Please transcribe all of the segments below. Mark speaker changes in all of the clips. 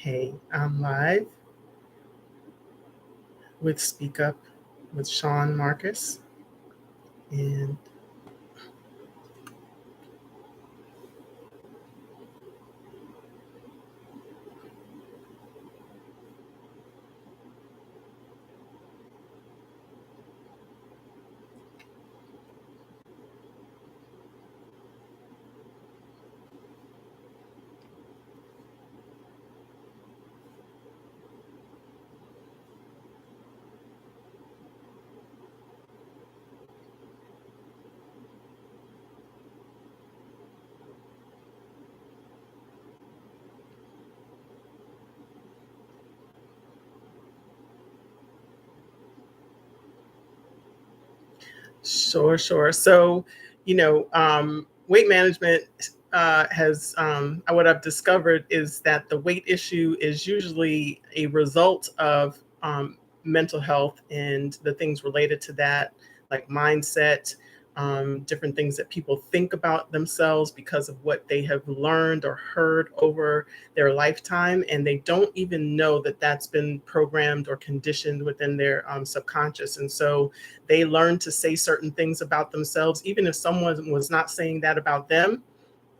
Speaker 1: Hey, I'm live with Speak Up with Sean Marcus. And sure. So, weight management has what I've discovered is that the weight issue is usually a result of mental health and the things related to that, like mindset, different things that people think about themselves because of what they have learned or heard over their lifetime, and they don't even know that that's been programmed or conditioned within their subconscious. And so they learn to say certain things about themselves, even if someone was not saying that about them.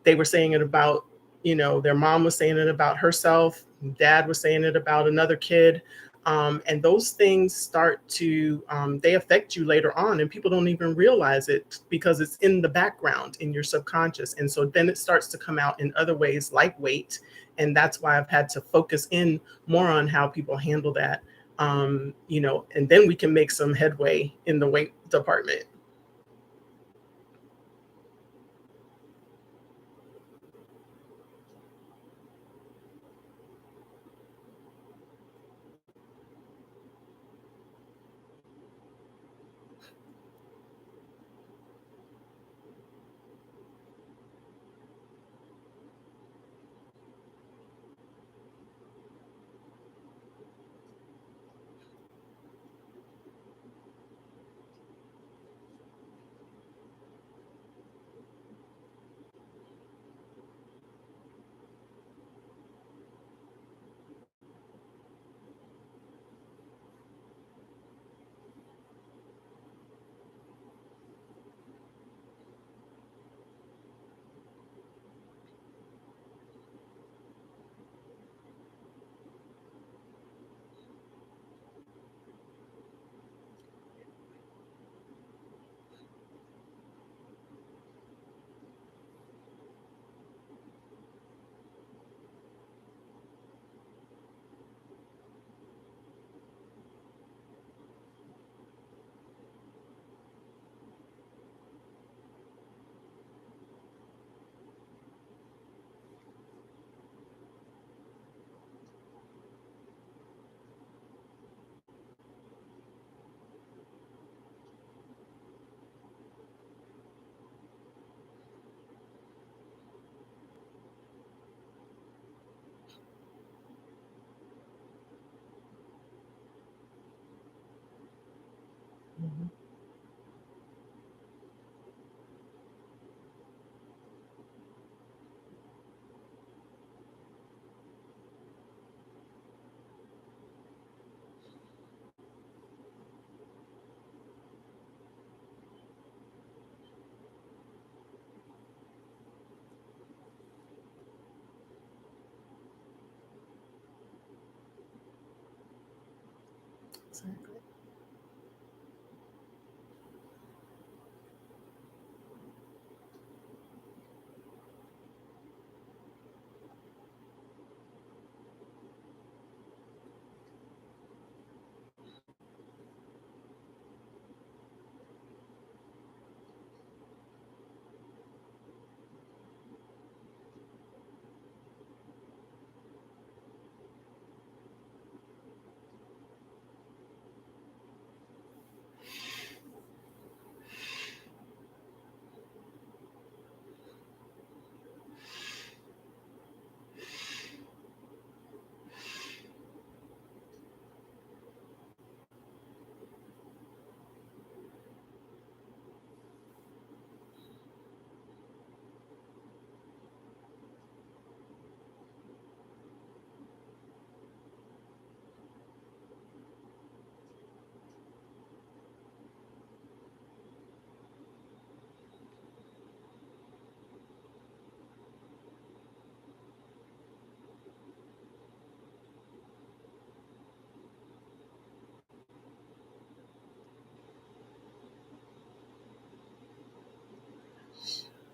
Speaker 1: They were saying it about, their mom was saying it about herself, dad was saying it about another kid. And those things start to, they affect you later on, and people don't even realize it because it's in the background in your subconscious. And so then it starts to come out in other ways, like weight. And that's why I've had to focus in more on how people handle that. And then we can make some headway in the weight department.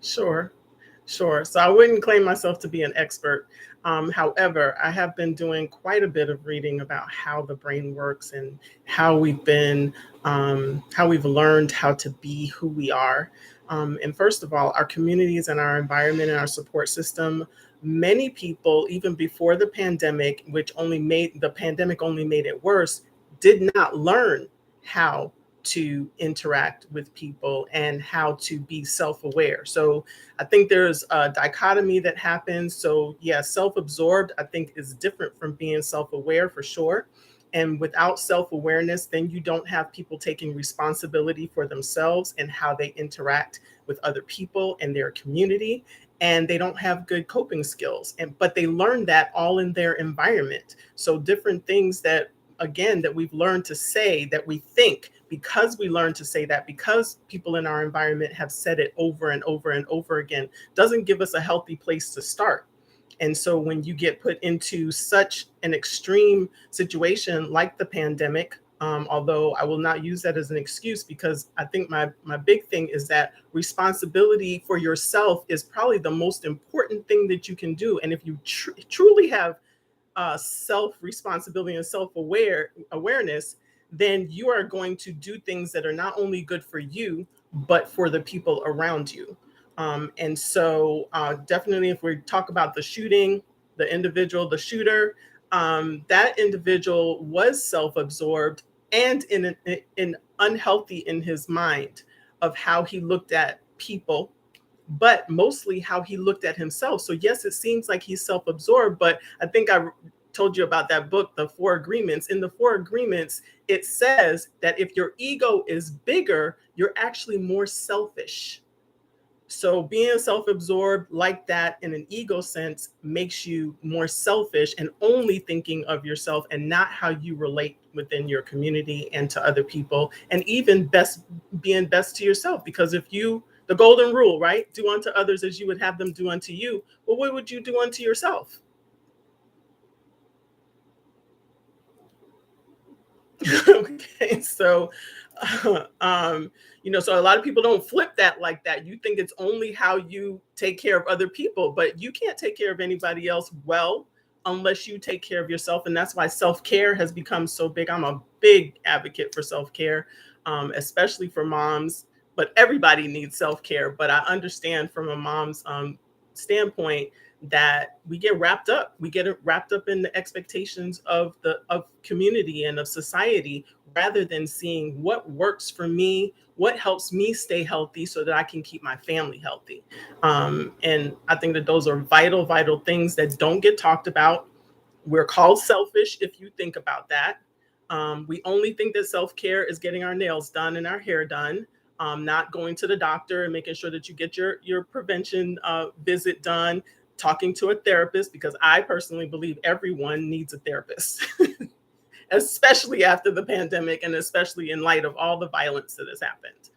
Speaker 1: Sure, sure. So I wouldn't claim myself to be an expert. However, I have been doing quite a bit of reading about how the brain works and how we've learned how to be who we are. And first of all, our communities and our environment and our support system. Many people, even before the pandemic, which only made the pandemic only made it worse, did not learn how to interact with people and how to be self-aware. So I think there's a dichotomy that happens. So yeah, self-absorbed I think is different from being self-aware for sure. And without self-awareness, then you don't have people taking responsibility for themselves and how they interact with other people and their community. And they don't have good coping skills. And but they learn that all in their environment. So different things that again that we've learned to say that we think because we learned to say that because people in our environment have said it over and over and over again doesn't give us a healthy place to start. And so when you get put into such an extreme situation like the pandemic, although I will not use that as an excuse because I think my big thing is that responsibility for yourself is probably the most important thing that you can do. And if you truly have self responsibility and awareness, then you are going to do things that are not only good for you, but for the people around you. And so, definitely, if we talk about the shooting, the individual, the shooter, that individual was self absorbed and in unhealthy in his mind of how he looked at people but mostly how he looked at himself. So yes, it seems like he's self-absorbed, but I think I told you about that book, The Four Agreements. In the Four Agreements, it says that if your ego is bigger, you're actually more selfish. So being self-absorbed like that in an ego sense makes you more selfish and only thinking of yourself and not how you relate within your community and to other people and even best being best to yourself because if you the golden rule, right? Do unto others as you would have them do unto you. Well, what would you do unto yourself? Okay, so so a lot of people don't flip that like that. You think it's only how you take care of other people, but you can't take care of anybody else well unless you take care of yourself. And that's why self-care has become so big. I'm a big advocate for self-care, especially for moms, but everybody needs self-care. But I understand from a mom's standpoint that we get wrapped up in the expectations of the of community and of society rather than seeing what works for me, what helps me stay healthy so that I can keep my family healthy. And I think that those are vital things that don't get talked about. We're called selfish if you think about that. We only think that self care is getting our nails done and our hair done, not going to the doctor and making sure that you get your prevention visit done, talking to a therapist, because I personally believe everyone needs a therapist, especially after the pandemic and especially in light of all the violence that has happened.